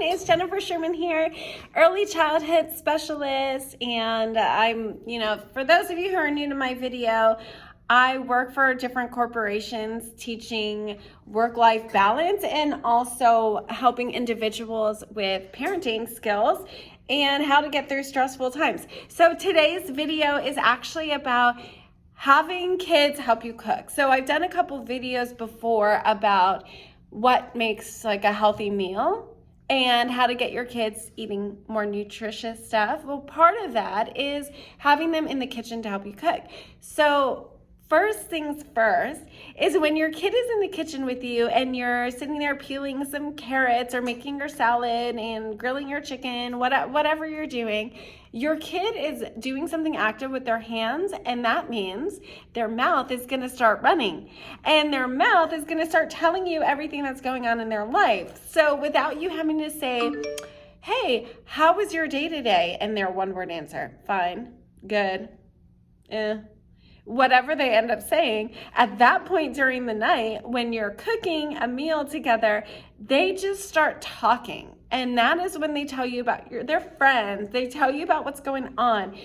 It's Jennifer Sherman here, early childhood specialist. And for those of you who are new to my video, I work for different corporations teaching work-life balance and also helping individuals with parenting skills and how to get through stressful times. So today's video is actually about having kids help you cook. So I've done a couple videos before about what makes like a healthy meal and how to get your kids eating more nutritious stuff. Well, part of that is having them in the kitchen to help you cook. So first things first is when your kid is in the kitchen with you and you're sitting there peeling some carrots or making your salad and grilling your chicken, whatever you're doing, your kid is doing something active with their hands, and that means their mouth is going to start running and their mouth is going to start telling you everything that's going on in their life. So without you having to say, hey, how was your day today? And their one-word answer, fine, good, whatever they end up saying, at that point during the night, when you're cooking a meal together, they just start talking. And that is when they tell you about their friends. They tell you about what's going on.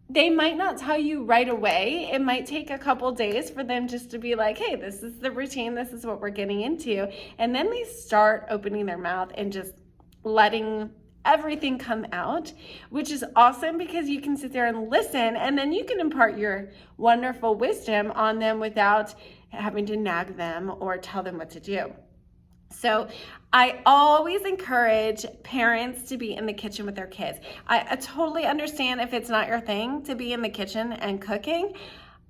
They might not tell you right away. It might take a couple days for them just to be like, hey, this is the routine. This is what we're getting into. And then they start opening their mouth and just letting everything come out, which is awesome because you can sit there and listen, and then you can impart your wonderful wisdom on them without having to nag them or tell them what to do. So I always encourage parents to be in the kitchen with their kids. I totally understand if it's not your thing to be in the kitchen and cooking,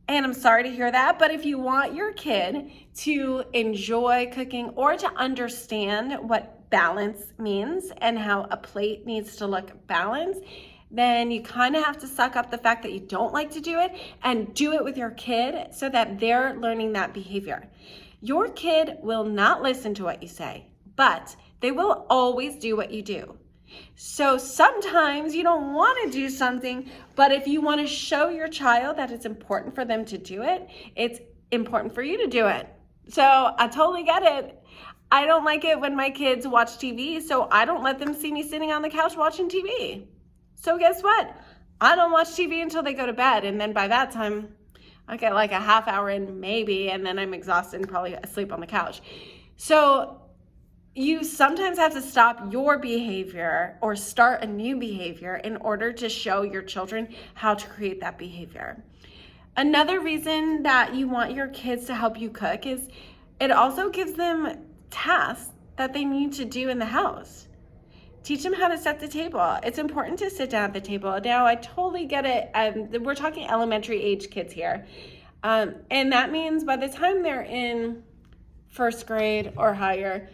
and I'm sorry to hear that, but if you want your kid to enjoy cooking or to understand what balance means and how a plate needs to look balanced, then you kind of have to suck up the fact that you don't like to do it and do it with your kid so that they're learning that behavior. Your kid will not listen to what you say, but they will always do what you do. So sometimes you don't want to do something, but if you want to show your child that it's important for them to do it, it's important for you to do it. So I totally get it. I don't like it when my kids watch TV, so I don't let them see me sitting on the couch watching TV. So guess what? I don't watch TV until they go to bed, and then by that time, I get like a half hour in maybe, and then I'm exhausted and probably asleep on the couch. So you sometimes have to stop your behavior or start a new behavior in order to show your children how to create that behavior. Another reason that you want your kids to help you cook is it also gives them tasks that they need to do in the house. Teach them how to set the table. It's important to sit down at the table. Now, I totally get it. We're talking elementary age kids here. And that means by the time they're in first grade or higher,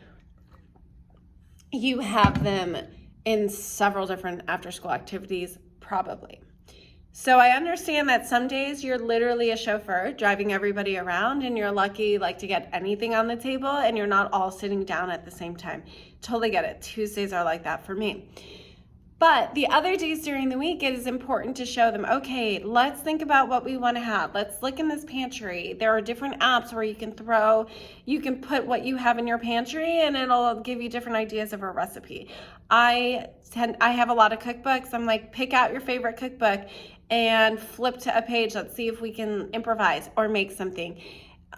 you have them in several different after-school activities, probably. So I understand that some days you're literally a chauffeur driving everybody around and you're lucky to get anything on the table and you're not all sitting down at the same time. Totally get it. Tuesdays are like that for me. But the other days during the week, it is important to show them, okay, let's think about what we want to have. Let's look in this pantry. There are different apps where you can put what you have in your pantry and it'll give you different ideas of a recipe. I have a lot of cookbooks. I'm like, pick out your favorite cookbook and flip to a page. Let's see if we can improvise or make something.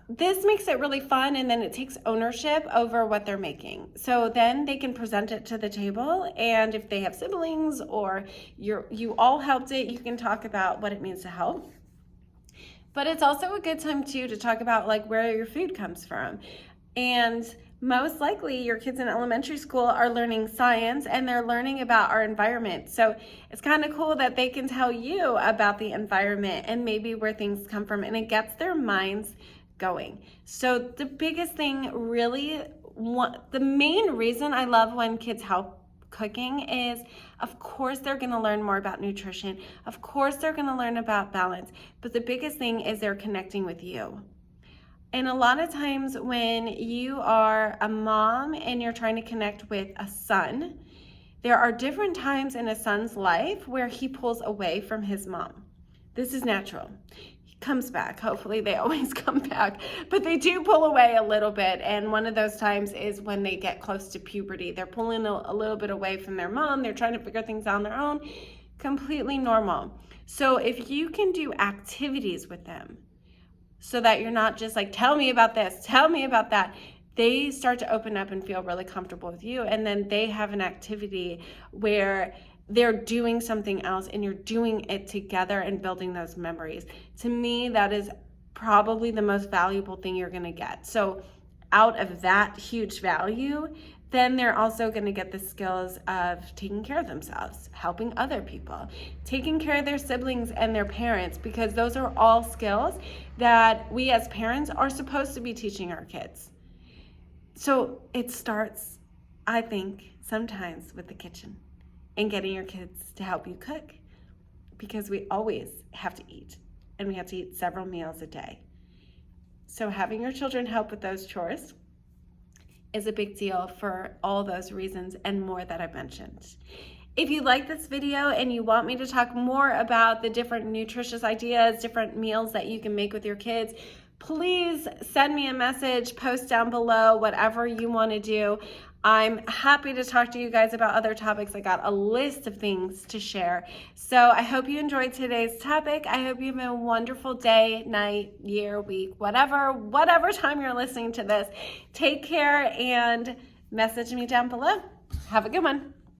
This makes it really fun, and then it takes ownership over what they're making. So then they can present it to the table, and if they have siblings or you all helped it, you can talk about what it means to help. But it's also a good time too to talk about where your food comes from. And most likely your kids in elementary school are learning science and they're learning about our environment. So it's kind of cool that they can tell you about the environment and maybe where things come from, and it gets their minds going. So the biggest thing the main reason I love when kids help cooking is, of course, they're going to learn more about nutrition. Of course, they're going to learn about balance. But the biggest thing is they're connecting with you. And a lot of times when you are a mom and you're trying to connect with a son, there are different times in a son's life where he pulls away from his mom. This is natural. comes back. Hopefully they always come back, but they do pull away a little bit. And one of those times is when they get close to puberty. They're pulling a little bit away from their mom. They're trying to figure things out on their own. Completely normal. So if you can do activities with them so that you're not just like, tell me about this, tell me about that, they start to open up and feel really comfortable with you. And then they have an activity where they're doing something else and you're doing it together and building those memories. To me, that is probably the most valuable thing you're going to get. So out of that huge value, then they're also going to get the skills of taking care of themselves, helping other people, taking care of their siblings and their parents, because those are all skills that we as parents are supposed to be teaching our kids. So it starts, I think, sometimes with the kitchen and getting your kids to help you cook, because we always have to eat, and we have to eat several meals a day. So having your children help with those chores is a big deal for all those reasons and more that I mentioned. If you like this video and you want me to talk more about the different nutritious ideas, different meals that you can make with your kids, please send me a message, post down below, whatever you want to do. I'm happy to talk to you guys about other topics. I got a list of things to share. So I hope you enjoyed today's topic. I hope you have a wonderful day, night, year, week, whatever time you're listening to this. Take care and message me down below. Have a good one.